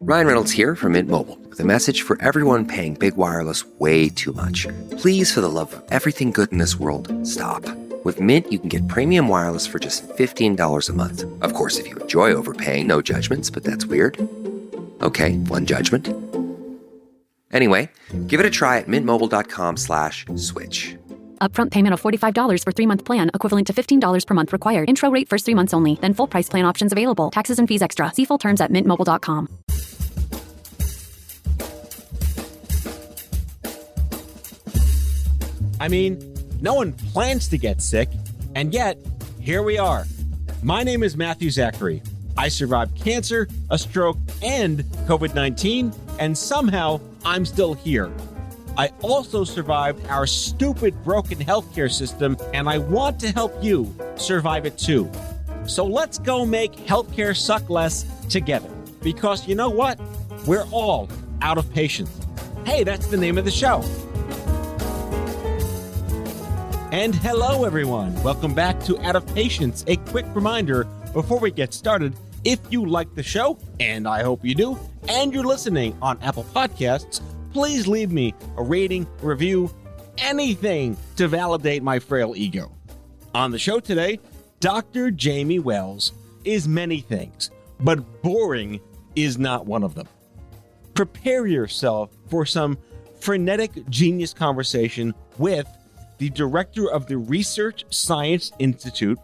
Ryan Reynolds here from Mint Mobile with a message for everyone paying big wireless way too much. Please, for the love of everything good in this world, stop. With Mint, you can get premium wireless for just $15 a month. Of course, if you enjoy overpaying, no judgments, but that's weird. Okay, one judgment. Anyway, give it a try at mintmobile.com/switch. Upfront payment of $45 for 3-month plan, equivalent to $15 per month required. Intro rate first 3 months only, then full price plan options available. Taxes and fees extra. See full terms at mintmobile.com. I mean, no one plans to get sick, and yet, here we are. My name is Matthew Zachary. I survived cancer, a stroke, and COVID-19, and somehow I'm still here. I also survived our stupid, broken healthcare system, and I want to help you survive it too. So let's go make healthcare suck less together. Because you know what? We're all out of patience. Hey, that's the name of the show. And hello, everyone. Welcome back to Out of Patience. A quick reminder before we get started, if you like the show, and I hope you do, and you're listening on Apple Podcasts, please leave me a rating, review, anything to validate my frail ego. On the show today, Dr. Jamie Wells is many things, but boring is not one of them. Prepare yourself for some frenetic genius conversation with the director of the Research Science Institute,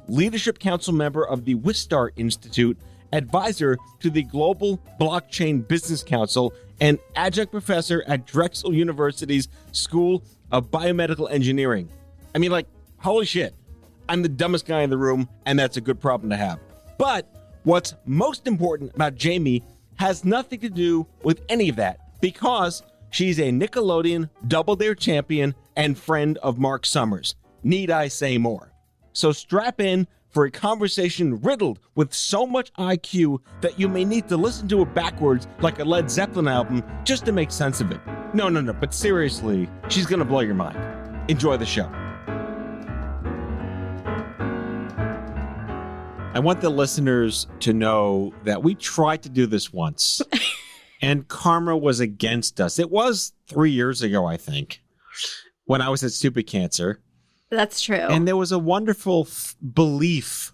Leadership Council member of the Wistar Institute, advisor to the Global Blockchain Business Council, and adjunct professor at Drexel University's School of Biomedical Engineering. I mean, holy shit. I'm the dumbest guy in the room, and that's a good problem to have. But what's most important about Jamie has nothing to do with any of that, because she's a Nickelodeon Double Dare champion and friend of Mark Summers. Need I say more? So strap in for a conversation riddled with so much IQ that you may need to listen to it backwards like a Led Zeppelin album just to make sense of it. No, but seriously, she's gonna blow your mind. Enjoy the show. I want the listeners to know that we tried to do this once, and karma was against us. It was 3 years ago, I think, when I was at Stupid Cancer. That's true. And there was a wonderful belief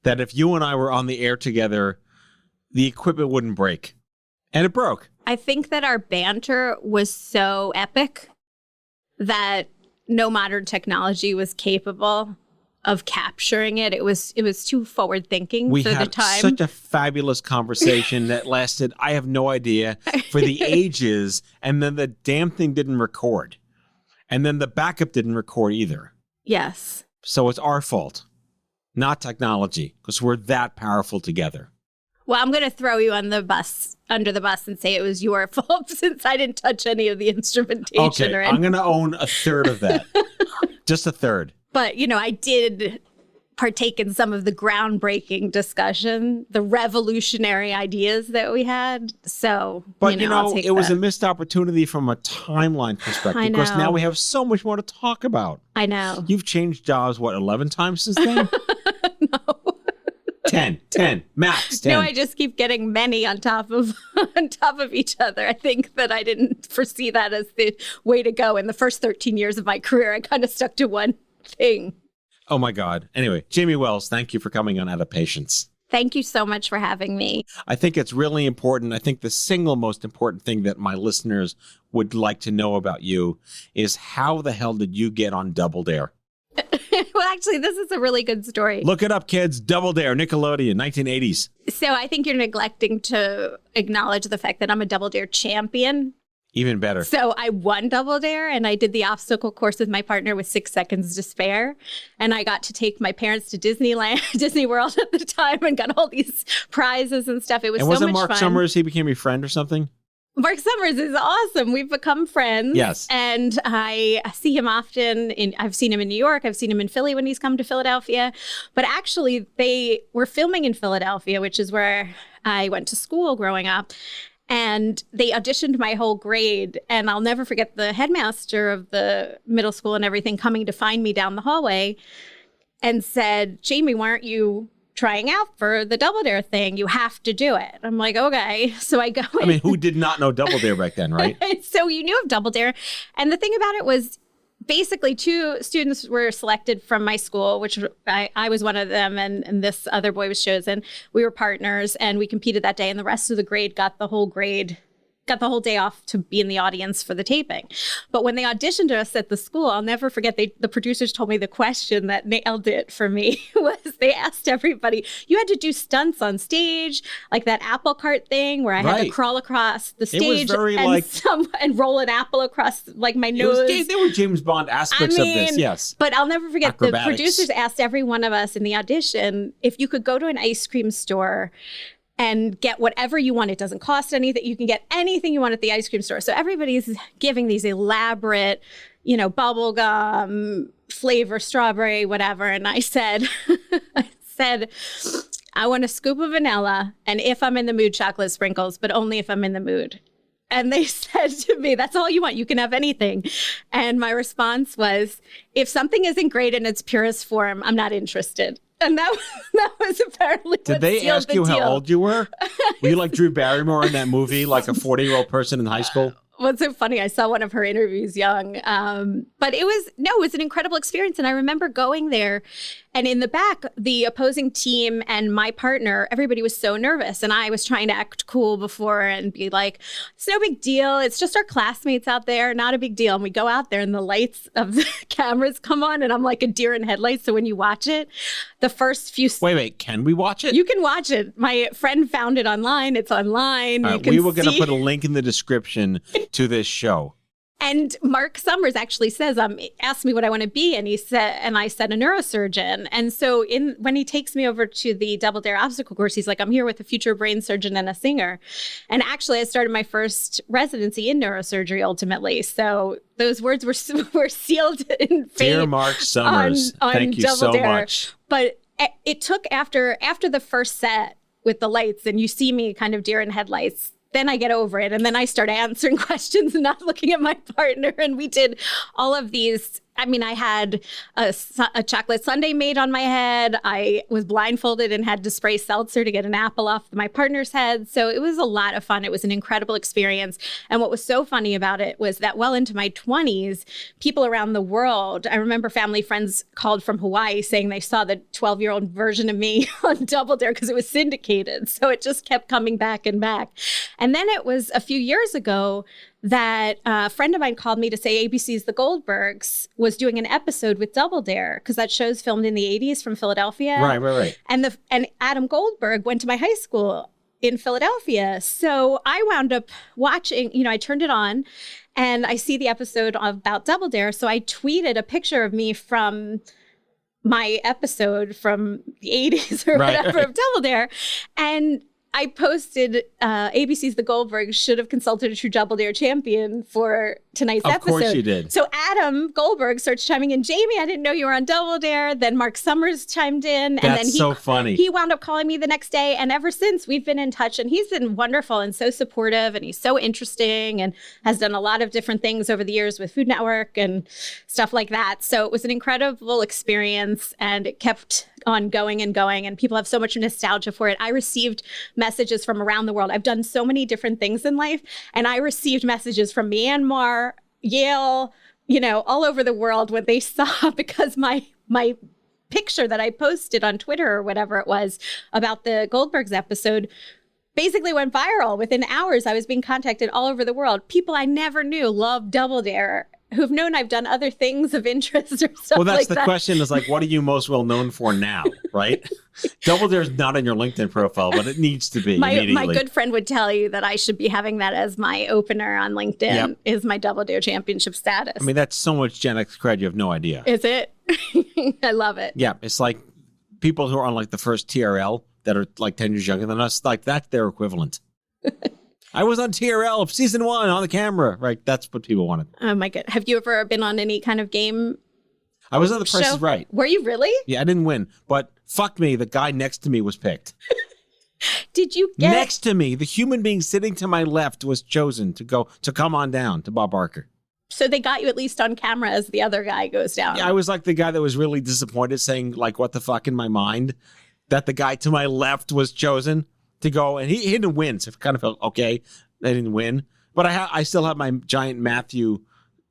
that if you and I were on the air together, the equipment wouldn't break. And it broke. I think that our banter was so epic that no modern technology was capable of capturing it. It was too forward thinking for the time. We had such a fabulous conversation that lasted, I have no idea, for the ages. And then the damn thing didn't record. And then the backup didn't record either. Yes. So it's our fault, not technology, because we're that powerful together. Well, I'm going to throw you under the bus and say it was your fault since I didn't touch any of the instrumentation. Okay, I'm going to own a third of that. Just a third. But, I did partake in some of the groundbreaking discussion, the revolutionary ideas that we had. So, but I'll take it was that. a missed opportunity from a timeline perspective. I know. Because now we have so much more to talk about. I know. You've changed jobs, 11 times since then? No. 10, max 10. No, I just keep getting many on top of each other. I think that I didn't foresee that as the way to go. In the first 13 years of my career, I kind of stuck to one thing. Oh my God. Anyway, Jamie Wells, thank you for coming on Out of Patience. Thank you so much for having me. I think it's really important. I think the single most important thing that my listeners would like to know about you is how the hell did you get on Double Dare? Well, actually, this is a really good story. Look it up, kids. Double Dare, Nickelodeon, 1980s. So I think you're neglecting to acknowledge the fact that I'm a Double Dare champion. Even better. So I won Double Dare, and I did the obstacle course with my partner with 6 seconds to spare. And I got to take my parents to Disneyland, Disney World at the time, and got all these prizes and stuff. It was so much fun. And wasn't Mark Summers, he became your friend or something? Mark Summers is awesome. We've become friends. Yes. And I see him often. I've seen him in New York. I've seen him in Philly when he's come to Philadelphia. But actually, they were filming in Philadelphia, which is where I went to school growing up. And they auditioned my whole grade. And I'll never forget the headmaster of the middle school and everything coming to find me down the hallway and said, "Jamie, why aren't you trying out for the Double Dare thing. You have to do it. I'm like, okay. So I go in. I mean, who did not know Double Dare back then, right? So you knew of Double Dare. And the thing about it was basically 2 students were selected from my school, which I was one of them, and this other boy was chosen. We were partners, and we competed that day, and the rest of the grade got the whole day off to be in the audience for the taping. But when they auditioned us at the school, I'll never forget, the producers told me the question that nailed it for me was they asked everybody, you had to do stunts on stage, like that apple cart thing where I had to crawl across the stage and roll an apple across like my nose. They were James Bond aspects of this, yes. But I'll never forget, Acrobatics. The producers asked every one of us in the audition if you could go to an ice cream store and get whatever you want. It doesn't cost anything. You can get anything you want at the ice cream store. So everybody's giving these elaborate, bubble gum, flavor, strawberry, whatever. And I said, I want a scoop of vanilla. And if I'm in the mood, chocolate sprinkles, but only if I'm in the mood. And they said to me, that's all you want. You can have anything. And my response was, if something isn't great in its purest form, I'm not interested. And that was apparently Did they ask you how old you were? Were you like Drew Barrymore in that movie, like a 40-year-old person in high school? What's so funny, I saw one of her interviews young, but it was an incredible experience. And I remember going there, and in the back, the opposing team and my partner, everybody was so nervous. And I was trying to act cool before and be like, it's no big deal. It's just our classmates out there. Not a big deal. And we go out there and the lights of the cameras come on and I'm like a deer in headlights. So when you watch it, the first few... Wait, can we watch it? You can watch it. My friend found it online. It's online. We were going to put a link in the description to this show. And Mark Summers actually says, asked me what I want to be. And I said a neurosurgeon. And so when he takes me over to the Double Dare obstacle course, he's like, I'm here with a future brain surgeon and a singer. And actually I started my first residency in neurosurgery ultimately. So those words were sealed in fate. Dear Mark Summers, thank you so much. But it took after the first set with the lights and you see me kind of deer in headlights, then I get over it. And then I start answering questions and not looking at my partner. And we did all of these. I mean, I had a chocolate sundae made on my head. I was blindfolded and had to spray seltzer to get an apple off my partner's head. So it was a lot of fun. It was an incredible experience. And what was so funny about it was that well into my 20s, people around the world, I remember family friends called from Hawaii saying they saw the 12-year-old version of me on Double Dare because it was syndicated. So it just kept coming back and back. And then it was a few years ago that a friend of mine called me to say ABC's The Goldbergs was doing an episode with Double Dare because that show's filmed in the 80s from Philadelphia. Right. And Adam Goldberg went to my high school in Philadelphia. So I wound up watching, I turned it on and I see the episode about Double Dare. So I tweeted a picture of me from my episode from the 80s or whatever of Double Dare. And I posted ABC's The Goldbergs should have consulted a true Double Dare champion for tonight's episode. Of course you did. So Adam Goldberg starts chiming in, Jamie, I didn't know you were on Double Dare. Then Mark Summers chimed in. And then so funny. He wound up calling me the next day. And ever since, we've been in touch. And he's been wonderful and so supportive. And he's so interesting and has done a lot of different things over the years with Food Network and stuff like that. So it was an incredible experience. And it kept on going and going. And people have so much nostalgia for it. I received messages from around the world. I've done so many different things in life. And I received messages from Myanmar, Yale, all over the world when they saw, because my picture that I posted on Twitter or whatever it was about the Goldbergs episode basically went viral. Within hours, I was being contacted all over the world. People I never knew loved Double Dare, who've known I've done other things of interest or stuff like that. Well, that's the question is like, what are you most well known for now, right? Double Dare's not on your LinkedIn profile, but it needs to be immediately. My good friend would tell you that I should be having that as my opener on LinkedIn, is my Double Dare championship status. I mean, that's so much Gen X cred, you have no idea. Is it? I love it. Yeah, it's like people who are on like the first TRL that are like 10 years younger than us, like that's their equivalent. I was on TRL of season 1 on the camera, right? That's what people wanted. Oh my God. Have you ever been on any kind of game? I was on The Price is Right. Were you really? Yeah, I didn't win, but fuck me, the guy next to me was picked. Did you get... Next to me, the human being sitting to my left was chosen to come on down to Bob Barker. So they got you at least on camera as the other guy goes down. Yeah, I was like the guy that was really disappointed saying like, what the fuck in my mind. that the guy to my left was chosen to go, and he didn't win, so it kind of felt okay. They didn't win, but I still have my giant Matthew,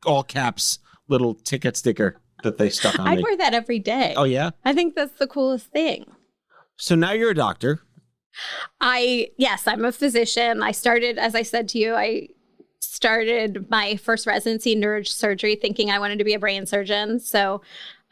all caps, little ticket sticker that they stuck on me. I wear that every day. Oh, yeah? I think that's the coolest thing. So now you're a doctor. Yes, I'm a physician. I started, as I said to you, I started my first residency in neurosurgery thinking I wanted to be a brain surgeon. So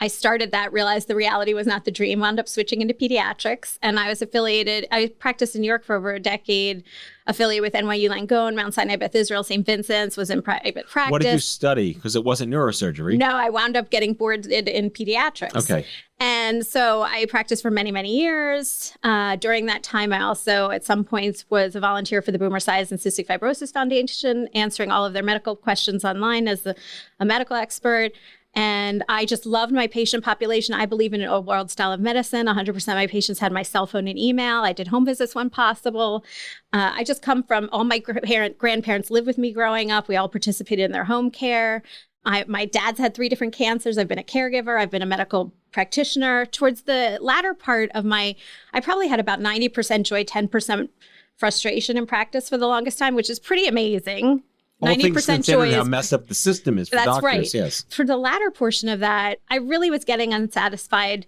I started that, realized the reality was not the dream, wound up switching into pediatrics. And I was affiliated, I practiced in New York for over a decade, affiliated with NYU Langone, Mount Sinai Beth Israel, St. Vincent's, was in private practice. What did you study? Because it wasn't neurosurgery. No, I wound up getting boarded in pediatrics. Okay. And so I practiced for many, many years. During that time, I also, at some points, was a volunteer for the Boomer Esiason and Cystic Fibrosis Foundation, answering all of their medical questions online as a medical expert. And I just loved my patient population. I believe in an old world style of medicine. 100% of my patients had my cell phone and email. I did home visits when possible. I just come from, all my grandparents lived with me growing up. We all participated in their home care. My dad's had 3 different cancers. I've been a caregiver. I've been a medical practitioner. Towards the latter part of I probably had about 90% joy, 10% frustration in practice for the longest time, which is pretty amazing. All 90% joy is how messed up the system is for that's doctors. right. Yes. For the latter portion of that, I really was getting unsatisfied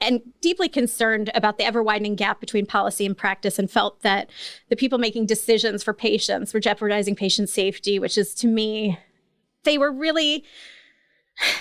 and deeply concerned about the ever-widening gap between policy and practice, and felt that the people making decisions for patients were jeopardizing patient safety, which is, to me, they were really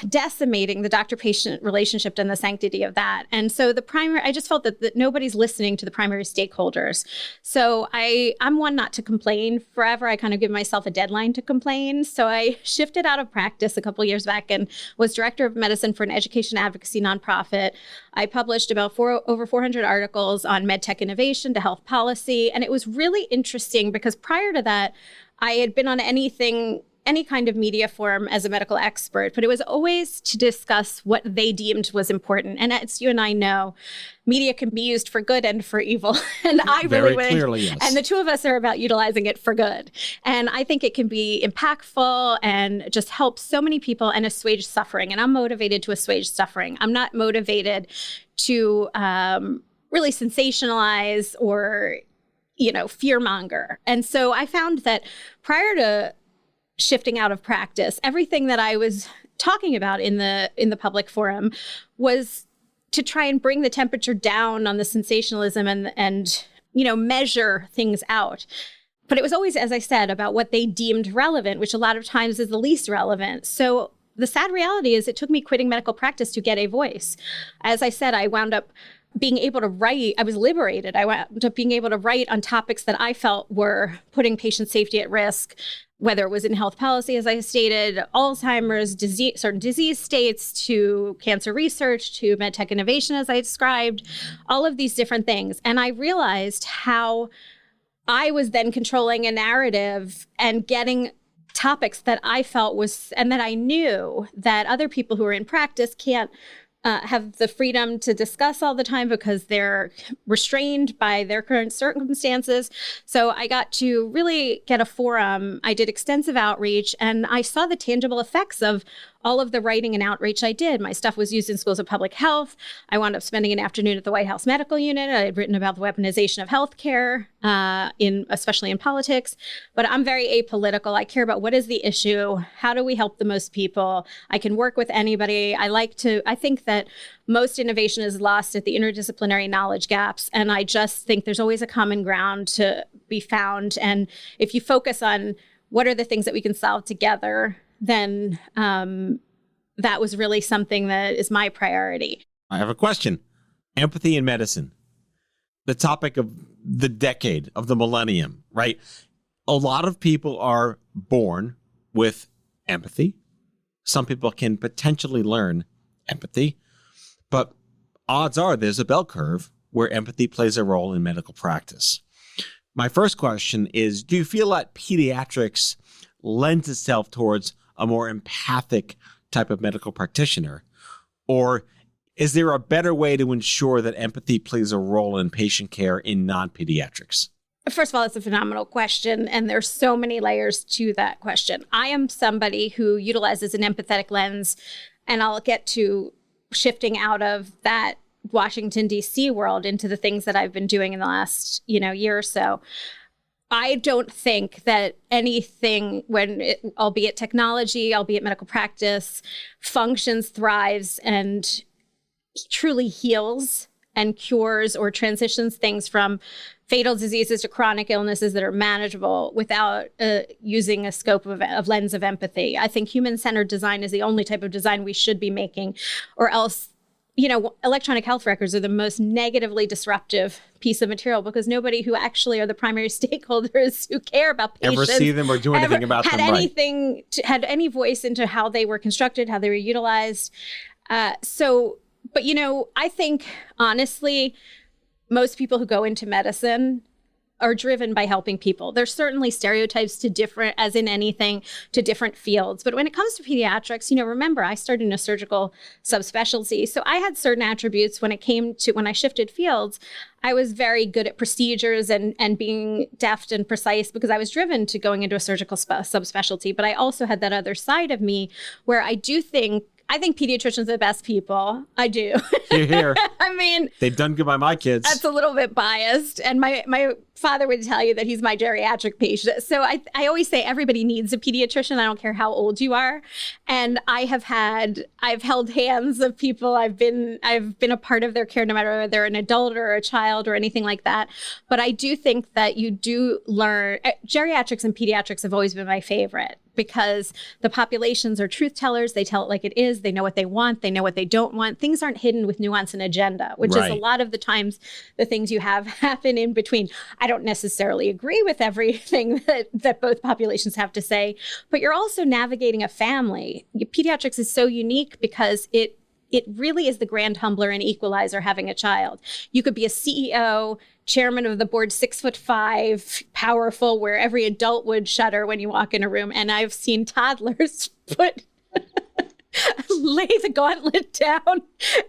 decimating the doctor-patient relationship and the sanctity of that. And so I just felt that nobody's listening to the primary stakeholders. So I'm one not to complain forever. I kind of give myself a deadline to complain. So I shifted out of practice a couple of years back and was director of medicine for an education advocacy nonprofit. I published about over 400 articles on medtech innovation to health policy. And it was really interesting because prior to that, I had been on any kind of media forum as a medical expert, but it was always to discuss what they deemed was important. And as you and I know, media can be used for good and for evil. And I Very really would. clearly, yes. And the two of us are about utilizing it for good. And I think it can be impactful and just help so many people and assuage suffering. And I'm motivated to assuage suffering. I'm not motivated to really sensationalize or, fearmonger. And so I found that prior to shifting out of practice, everything that I was talking about in the public forum was to try and bring the temperature down on the sensationalism and measure things out. But it was always, as I said, about what they deemed relevant, which a lot of times is the least relevant. So the sad reality is it took me quitting medical practice to get a voice. As I said, I wound up being able to write. I was liberated. I wound up being able to write on topics that I felt were putting patient safety at risk, whether it was in health policy, as I stated, Alzheimer's, certain disease states, to cancer research, to medtech innovation, as I described, all of these different things. And I realized how I was then controlling a narrative and getting topics that I felt and that I knew that other people who are in practice can't have the freedom to discuss all the time because they're restrained by their current circumstances. So I got to really get a forum. I did extensive outreach, and I saw the tangible effects of all of the writing and outreach I did. My stuff was used in schools of public health. I wound up spending an afternoon at the White House Medical Unit. I had written about the weaponization of healthcare, especially in politics. But I'm very apolitical. I care about what is the issue. How do we help the most people? I can work with anybody. I think that most innovation is lost at the interdisciplinary knowledge gaps. And I just think there's always a common ground to be found. And if you focus on what are the things that we can solve together, then that was really something that is my priority. I have a question. Empathy in medicine, the topic of the decade, of the millennium, right? A lot of people are born with empathy. Some people can potentially learn empathy, but odds are there's a bell curve where empathy plays a role in medical practice. My first question is, do you feel that pediatrics lends itself towards a more empathic type of medical practitioner? Or is there a better way to ensure that empathy plays a role in patient care in non-pediatrics? First of all, it's a phenomenal question, and there's so many layers to that question. I am somebody who utilizes an empathetic lens, and I'll get to shifting out of that Washington, D.C. world into the things that I've been doing in the last, year or so, I don't think that anything, albeit technology, albeit medical practice, functions, thrives, and truly heals and cures or transitions things from fatal diseases to chronic illnesses that are manageable without using a scope of lens of empathy. I think human-centered design is the only type of design we should be making, or else, electronic health records are the most negatively disruptive piece of material because nobody who actually are the primary stakeholders who care about patients ever see them or do anything about them, had any voice into how they were constructed, how they were utilized. But I think honestly, most people who go into medicine are driven by helping people. There's certainly stereotypes to different fields. But when it comes to pediatrics, remember, I started in a surgical subspecialty. So I had certain attributes when I shifted fields. I was very good at procedures and being deft and precise because I was driven to going into a surgical subspecialty. But I also had that other side of me where I think pediatricians are the best people. I do. Here. I mean, they've done good by my kids. That's a little bit biased. And my father would tell you that he's my geriatric patient. So I always say everybody needs a pediatrician. I don't care how old you are. And I've held hands of people. I've been a part of their care, no matter whether they're an adult or a child or anything like that. But I do think that you do learn. Geriatrics and pediatrics have always been my favorite, because the populations are truth tellers. They tell it like it is. They know what they want. They know what they don't want. Things aren't hidden with nuance and agenda, which is a lot of the times the things you have happen in between. I don't necessarily agree with everything that both populations have to say, but you're also navigating a family. Pediatrics is so unique because it really is the grand humbler and equalizer having a child. You could be a CEO, chairman of the board, 6'5", powerful, where every adult would shudder when you walk in a room. And I've seen toddlers lay the gauntlet down.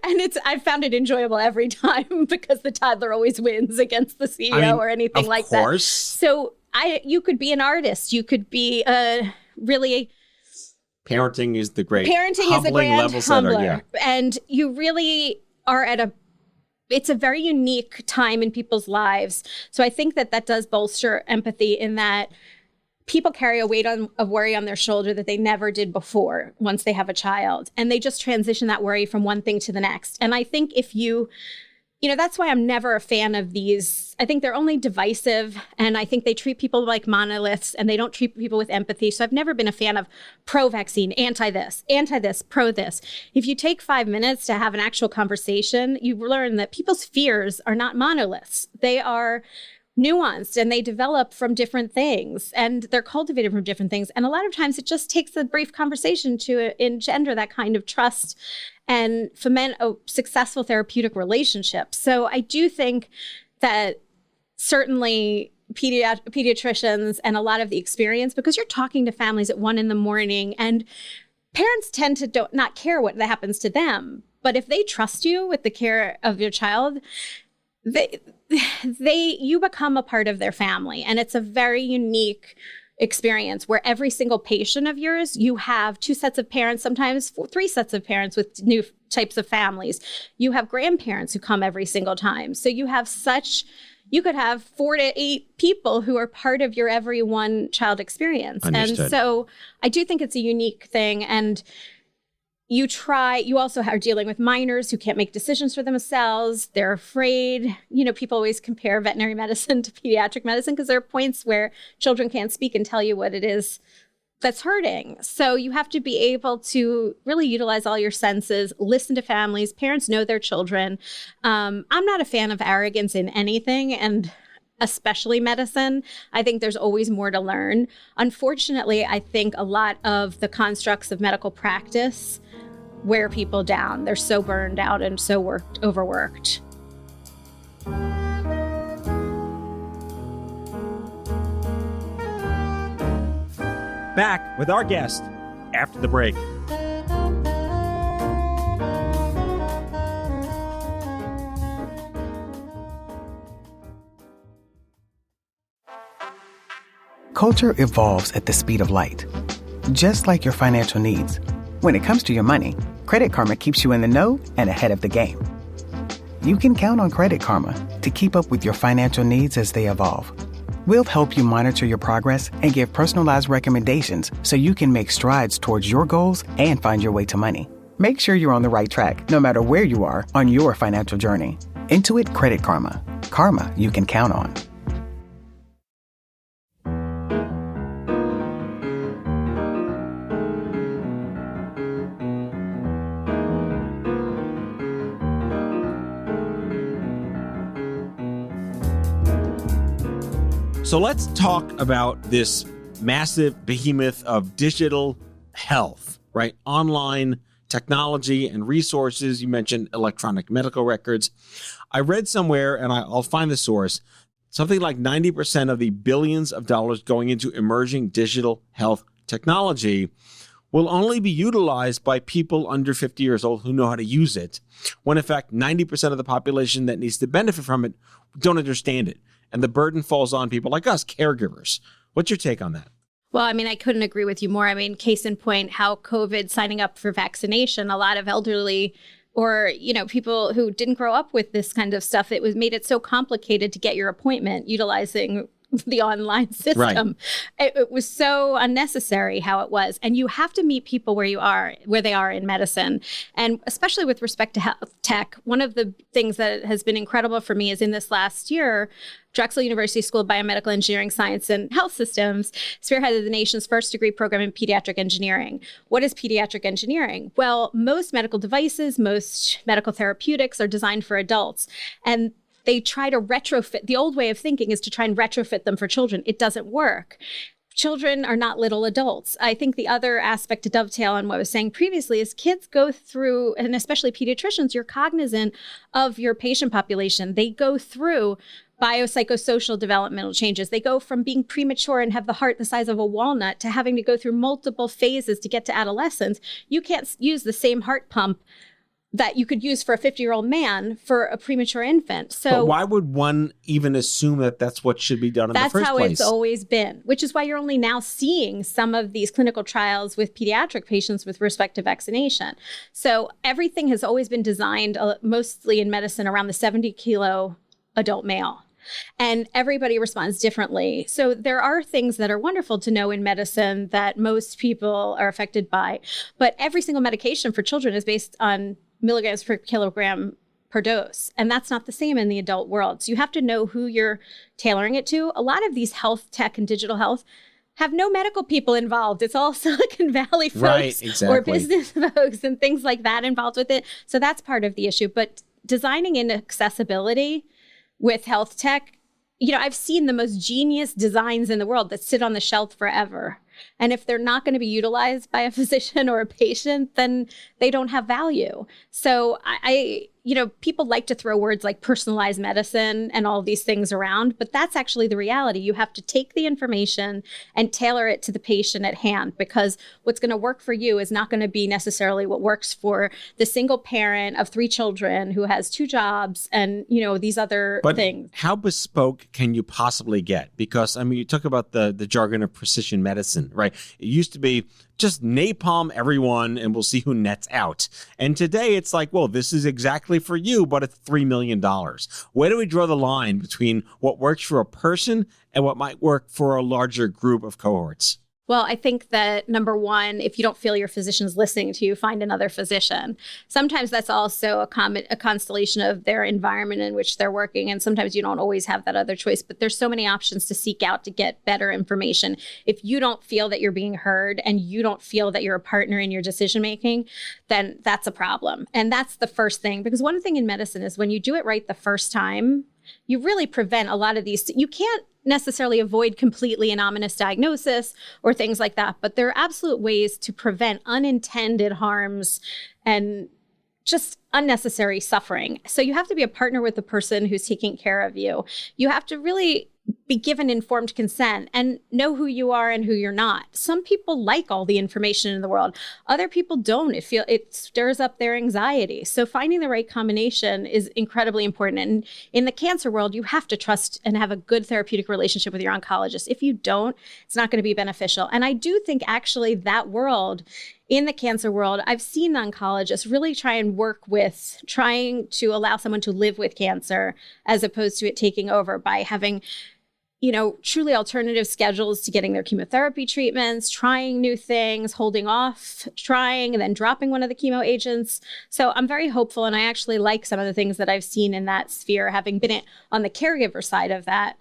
And I found it enjoyable every time because the toddler always wins against the CEO or anything like that. Of course. So you could be an artist. You could be really... Parenting is the great level setter, yeah. And you really are it's a very unique time in people's lives. So I think that does bolster empathy in that people carry a weight of worry on their shoulder that they never did before once they have a child. And they just transition that worry from one thing to the next. And I think if that's why I'm never a fan of these. I think they're only divisive, and I think they treat people like monoliths, and they don't treat people with empathy. So I've never been a fan of pro-vaccine, anti-this, pro-this. If you take 5 minutes to have an actual conversation, you learn that people's fears are not monoliths. They are nuanced, and they develop from different things, and they're cultivated from different things. And a lot of times it just takes a brief conversation to engender that kind of trust and foment a successful therapeutic relationship. So I do think that certainly pediatricians and a lot of the experience, because you're talking to families at 1 a.m, and parents tend to not care what happens to them. But if they trust you with the care of your child, you become a part of their family. And it's a very unique experience where every single patient of yours, you have 2 sets of parents, sometimes 3 sets of parents with new types of families. You have grandparents who come every single time. So you could have 4 to 8 people who are part of your every one child experience. Understood. And so I do think it's a unique thing. And you also are dealing with minors who can't make decisions for themselves. They're afraid. People always compare veterinary medicine to pediatric medicine because there are points where children can't speak and tell you what it is that's hurting. So you have to be able to really utilize all your senses, listen to families. Parents know their children. I'm not a fan of arrogance in anything, and especially medicine. I think there's always more to learn. Unfortunately, I think a lot of the constructs of medical practice wear people down. They're so burned out and so overworked. Back with our guest after the break. Culture evolves at the speed of light, just like your financial needs. When it comes to your money, Credit Karma keeps you in the know and ahead of the game. you can count on Credit Karma to keep up with your financial needs as they evolve. We'll help you monitor your progress and give personalized recommendations so you can make strides towards your goals and find your way to money. Make sure you're on the right track, no matter where you are on your financial journey. Intuit Credit Karma. Karma you can count on. So let's talk about this massive behemoth of digital health, right? Online technology and resources. You mentioned electronic medical records. I read somewhere, and I'll find the source, something like 90% of the billions of dollars going into emerging digital health technology will only be utilized by people under 50 years old who know how to use it, when in fact 90% of the population that needs to benefit from it don't understand it. And the burden falls on people like us, caregivers. What's your take on that? Well, I mean, I couldn't agree with you more. I mean, case in point, how COVID signing up for vaccination, a lot of elderly or, people who didn't grow up with this kind of stuff, it was made it so complicated to get your appointment utilizing the online system. Right. It was so unnecessary how it was. And you have to meet people where they are in medicine. And especially with respect to health tech, one of the things that has been incredible for me is in this last year, Drexel University School of Biomedical Engineering, Science, and Health Systems spearheaded the nation's first degree program in pediatric engineering. What is pediatric engineering? Well, most medical devices, most medical therapeutics are designed for adults. And they try to retrofit. The old way of thinking is to try and retrofit them for children. It doesn't work. Children are not little adults. I think the other aspect to dovetail on what I was saying previously is kids go through, and especially pediatricians, you're cognizant of your patient population. They go through biopsychosocial developmental changes. They go from being premature and have the heart the size of a walnut to having to go through multiple phases to get to adolescence. You can't use the same heart pump that you could use for a 50-year-old man for a premature infant. So but why would one even assume that that's what should be done in the first place? That's how it's always been, which is why you're only now seeing some of these clinical trials with pediatric patients with respect to vaccination. So everything has always been designed mostly in medicine around the 70-kilo adult male. And everybody responds differently. So there are things that are wonderful to know in medicine that most people are affected by. But every single medication for children is based on milligrams per kilogram per dose. And that's not the same in the adult world. So you have to know who you're tailoring it to. A lot of these health tech and digital health have no medical people involved. It's all Silicon Valley folks right, exactly. or business folks and things like that involved with it. So that's part of the issue. But designing in accessibility with health tech, I've seen the most genius designs in the world that sit on the shelf forever. And if they're not going to be utilized by a physician or a patient, then they don't have value. So people like to throw words like personalized medicine and all these things around, but that's actually the reality. You have to take the information and tailor it to the patient at hand, because what's going to work for you is not going to be necessarily what works for the single parent of 3 children who has 2 jobs and, these other things. How bespoke can you possibly get? Because, you talk about the jargon of precision medicine, right? It used to be just napalm everyone and we'll see who nets out. And today it's like, well, this is exactly for you, but it's $3 million. Where do we draw the line between what works for a person and what might work for a larger group of cohorts? Well, I think that number one, if you don't feel your physician's listening to you, find another physician. Sometimes that's also a constellation of their environment in which they're working. And sometimes you don't always have that other choice, but there's so many options to seek out to get better information. If you don't feel that you're being heard and you don't feel that you're a partner in your decision-making, then that's a problem. And that's the first thing, because one thing in medicine is when you do it right the first time, you really prevent a lot of these. You can't necessarily avoid completely an ominous diagnosis or things like that, but there are absolute ways to prevent unintended harms and just unnecessary suffering. So you have to be a partner with the person who's taking care of you. You have to really be given informed consent and know who you are and who you're not. Some people like all the information in the world. Other people don't. It stirs up their anxiety. So finding the right combination is incredibly important. And in the cancer world, you have to trust and have a good therapeutic relationship with your oncologist. If you don't, it's not going to be beneficial. And I do think actually that world, in the cancer world, I've seen oncologists really try and work with trying to allow someone to live with cancer as opposed to it taking over by having truly alternative schedules to getting their chemotherapy treatments, trying new things, holding off, trying, and then dropping one of the chemo agents. So I'm very hopeful, and I actually like some of the things that I've seen in that sphere, having been on the caregiver side of that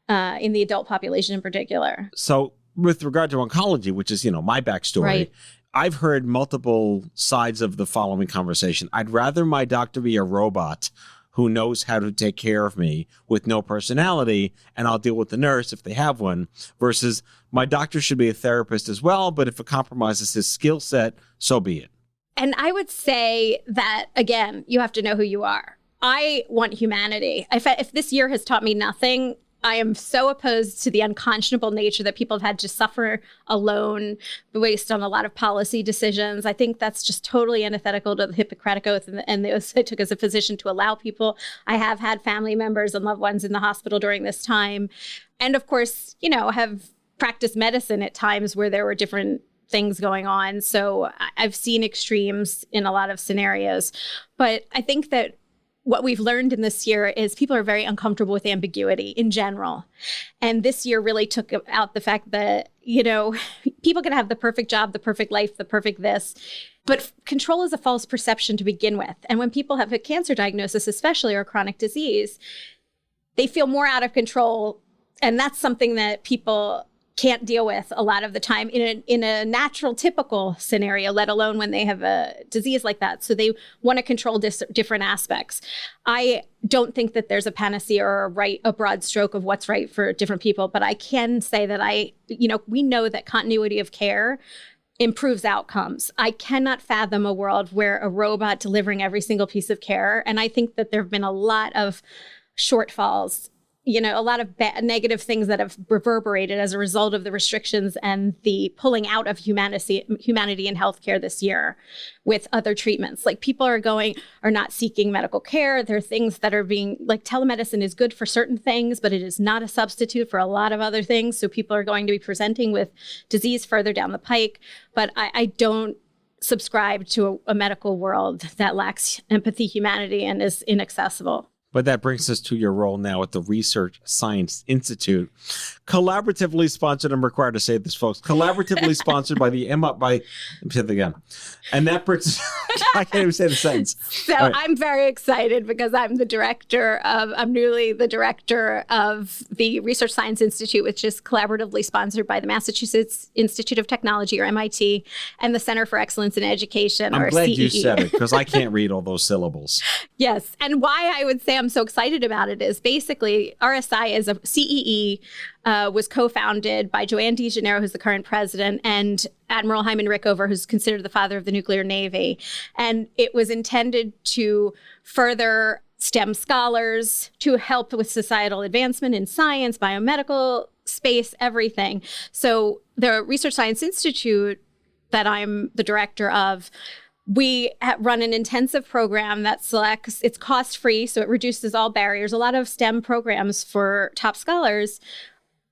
in the adult population in particular. So with regard to oncology, which is, my backstory, Right. I've heard multiple sides of the following conversation. I'd rather my doctor be a robot who knows how to take care of me with no personality, and I'll deal with the nurse if they have one, versus my doctor should be a therapist as well, but if it compromises his skill set, so be it. And I would say that, again, you have to know who you are. I want humanity. If this year has taught me nothing, I am so opposed to the unconscionable nature that people have had to suffer alone based on a lot of policy decisions. I think that's just totally antithetical to the Hippocratic Oath and the oath I took as a physician to allow people. I have had family members and loved ones in the hospital during this time. And of course, have practiced medicine at times where there were different things going on. So I've seen extremes in a lot of scenarios. But I think that what we've learned in this year is people are very uncomfortable with ambiguity in general. And this year really took out the fact that, people can have the perfect job, the perfect life, the perfect this, but control is a false perception to begin with. And when people have a cancer diagnosis, especially, or a chronic disease, they feel more out of control. And that's something that people can't deal with a lot of the time in a natural, typical scenario, let alone when they have a disease like that. So they want to control different aspects. I don't think that there's a panacea or a broad stroke of what's right for different people, but I can say that we know that continuity of care improves outcomes. I cannot fathom a world where a robot delivering every single piece of care. And I think that there have been a lot of shortfalls, a lot of negative things that have reverberated as a result of the restrictions and the pulling out of humanity in healthcare this year with other treatments. Like people are not seeking medical care. There are things that are telemedicine is good for certain things, but it is not a substitute for a lot of other things. So people are going to be presenting with disease further down the pike. But I don't subscribe to a medical world that lacks empathy, humanity, and is inaccessible. But that brings us to your role now at the Research Science Institute, collaboratively sponsored. I'm required to say this, folks. Collaboratively sponsored by let me say that again. And that brings I can't even say the sentence. So right. I'm very excited because I'm newly the director of the Research Science Institute, which is collaboratively sponsored by the Massachusetts Institute of Technology, or MIT, and the Center for Excellence in Education, I'm or glad CEE. you said it because I can't read all those syllables. Yes. And why I would say I'm so excited about it is basically RSI is a CEE was co-founded by Joanne DeGennaro, who's the current president, and Admiral Hyman Rickover, who's considered the father of the nuclear navy. And it was intended to further STEM scholars, to help with societal advancement in science, biomedical space, everything. So the Research Science Institute that I'm the director of, we run an intensive program that selects, it's cost-free, so it reduces all barriers. A lot of STEM programs for top scholars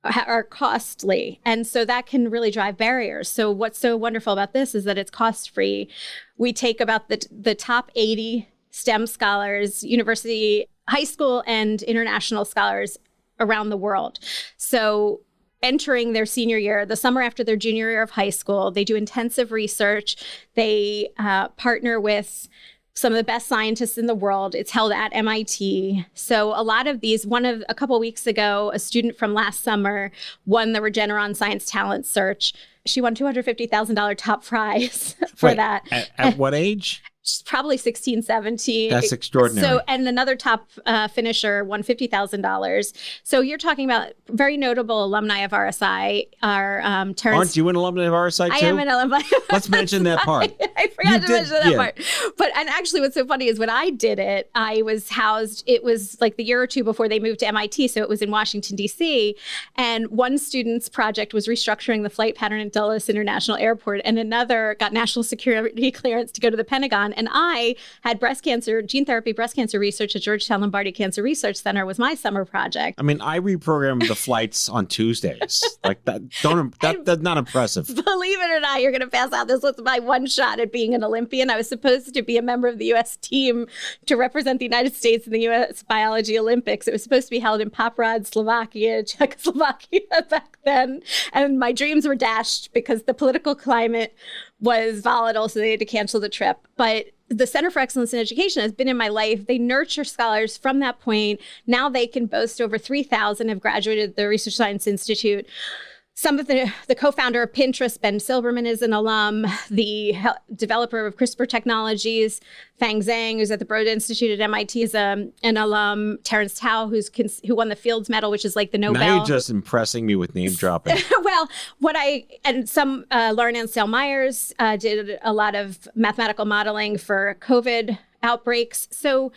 are costly, and so that can really drive barriers. So what's so wonderful about this is that it's cost-free. We take about the top 80 STEM scholars, university, high school, and international scholars around the world. So entering their senior year, the summer after their junior year of high school, they do intensive research. They partner with some of the best scientists in the world. It's held at MIT. So a lot of these, a couple of weeks ago, a student from last summer won the Regeneron Science Talent Search. She won $250,000 top prize for that. At what age? probably 16, 17. That's extraordinary. So, and another top finisher won $50,000. So you're talking about very notable alumni of RSI. Terrence. Aren't you an alumni of RSI too? I am an alumni. Let's mention that part. I forgot to mention that part. And actually what's so funny is when I did it, I was housed, it was like the year or two before they moved to MIT. So it was in Washington, D.C. And one student's project was restructuring the flight pattern at Dulles International Airport. And another got national security clearance to go to the Pentagon. And I had gene therapy breast cancer research at Georgetown Lombardi Cancer Research Center was my summer project. I mean, I reprogrammed the flights on Tuesdays. Like that, that's not impressive. Believe it or not, you're going to pass out. This was my one shot at being an Olympian. I was supposed to be a member of the U.S. team to represent the United States in the U.S. Biology Olympics. It was supposed to be held in Poprad, Slovakia, Czechoslovakia back then. And my dreams were dashed because the political climate was volatile, so they had to cancel the trip. But the Center for Excellence in Education has been in my life. They nurture scholars from that point. Now they can boast over 3,000 have graduated the Research Science Institute. Some of the co-founder of Pinterest, Ben Silberman, is an alum. The developer of CRISPR technologies, Fang Zhang, who's at the Broad Institute at MIT, is an alum. Terrence Tao, who won the Fields Medal, which is like the Nobel. Now you're just impressing me with name dropping. Well, Lauren Ansel Myers did a lot of mathematical modeling for COVID outbreaks. So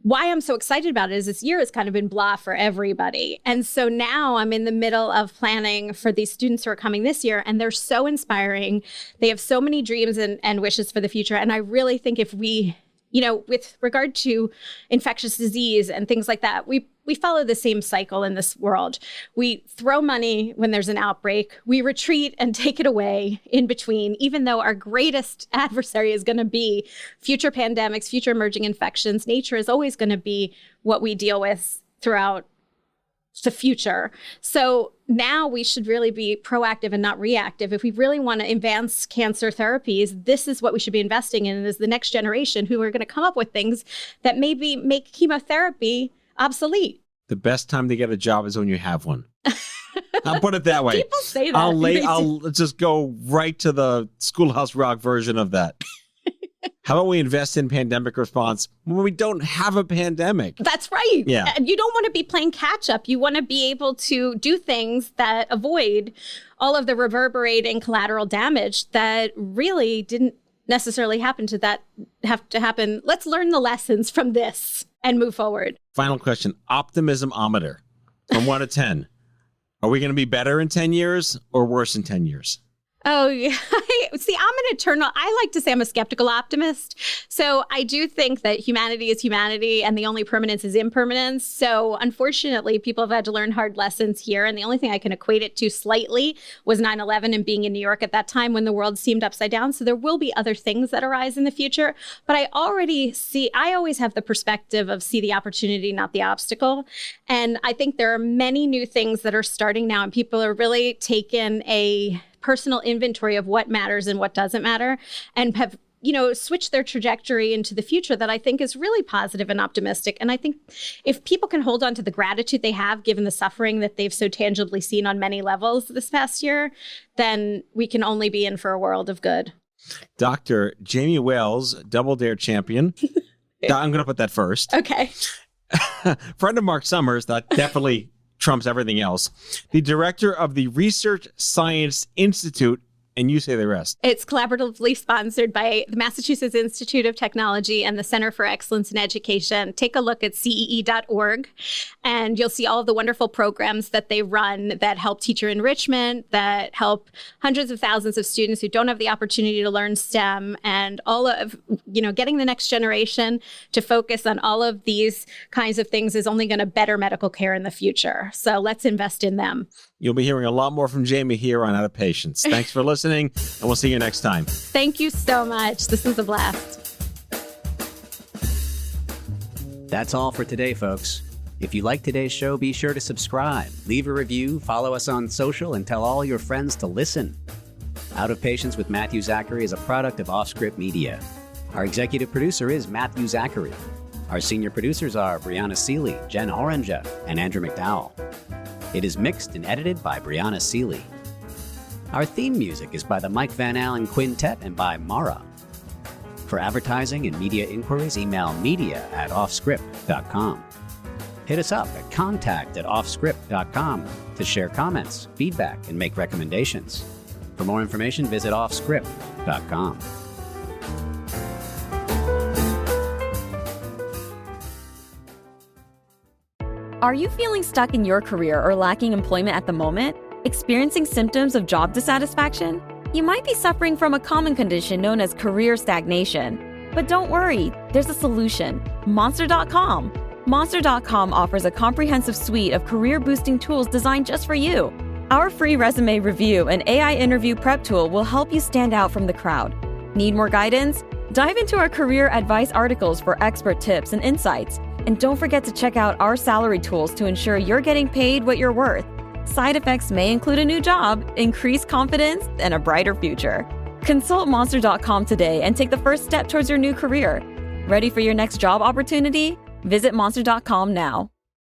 why I'm so excited about it is this year has kind of been blah for everybody. And so now I'm in the middle of planning for these students who are coming this year, and they're so inspiring. They have so many dreams and wishes for the future. And I really think if we, with regard to infectious disease and things like that, we follow the same cycle in this world. We throw money when there's an outbreak. We retreat and take it away in between, even though our greatest adversary is going to be future pandemics, future emerging infections. Nature is always going to be what we deal with throughout the future. So now we should really be proactive and not reactive. If we really want to advance cancer therapies, this is what we should be investing in, is the next generation who are going to come up with things that maybe make chemotherapy obsolete. The best time to get a job is when you have one. I'll put it that way. People say that. I'll just go right to the Schoolhouse Rock version of that. How about we invest in pandemic response when we don't have a pandemic? That's right. Yeah. And you don't want to be playing catch up. You want to be able to do things that avoid all of the reverberating collateral damage that really didn't necessarily have to happen. Let's learn the lessons from this and move forward. Final question. Optimism-ometer from 1 to 10. Are we going to be better in 10 years or worse in 10 years? Oh, yeah. See, I'm an eternal, I like to say I'm a skeptical optimist. So I do think that humanity is humanity and the only permanence is impermanence. So unfortunately, people have had to learn hard lessons here. And the only thing I can equate it to slightly was 9/11 and being in New York at that time when the world seemed upside down. So there will be other things that arise in the future. But I always have the perspective of see the opportunity, not the obstacle. And I think there are many new things that are starting now, and people are really taking a personal inventory of what matters and what doesn't matter, and have, switched their trajectory into the future that I think is really positive and optimistic. And I think if people can hold on to the gratitude they have, given the suffering that they've so tangibly seen on many levels this past year, then we can only be in for a world of good. Dr. Jamie Wales, Double Dare champion. I'm going to put that first. Okay. Friend of Mark Summers, that definitely trumps everything else. The director of the Research Science Institute, and you say the rest. It's collaboratively sponsored by the Massachusetts Institute of Technology and the Center for Excellence in Education. Take a look at CEE.org, and you'll see all of the wonderful programs that they run that help teacher enrichment, that help hundreds of thousands of students who don't have the opportunity to learn STEM, and all of, getting the next generation to focus on all of these kinds of things is only going to better medical care in the future. So let's invest in them. You'll be hearing a lot more from Jamie here on Out of Patience. Thanks for listening, and we'll see you next time. Thank you so much. This was a blast. That's all for today, folks. If you like today's show, be sure to subscribe, leave a review, follow us on social, and tell all your friends to listen. Out of Patience with Matthew Zachary is a product of Offscript Media. Our executive producer is Matthew Zachary. Our senior producers are Brianna Seeley, Jen Oranger, and Andrew McDowell. It is mixed and edited by Brianna Seeley. Our theme music is by the Mike Van Allen Quintet and by Mara. For advertising and media inquiries, email media@offscript.com. Hit us up at contact@offscript.com to share comments, feedback, and make recommendations. For more information, visit offscript.com. Are you feeling stuck in your career or lacking employment at the moment? Experiencing symptoms of job dissatisfaction? You might be suffering from a common condition known as career stagnation. But don't worry, there's a solution. Monster.com. Monster.com offers a comprehensive suite of career-boosting tools designed just for you. Our free resume review and AI interview prep tool will help you stand out from the crowd. Need more guidance? Dive into our career advice articles for expert tips and insights. And don't forget to check out our salary tools to ensure you're getting paid what you're worth. Side effects may include a new job, increased confidence, and a brighter future. Consult Monster.com today and take the first step towards your new career. Ready for your next job opportunity? Visit Monster.com now.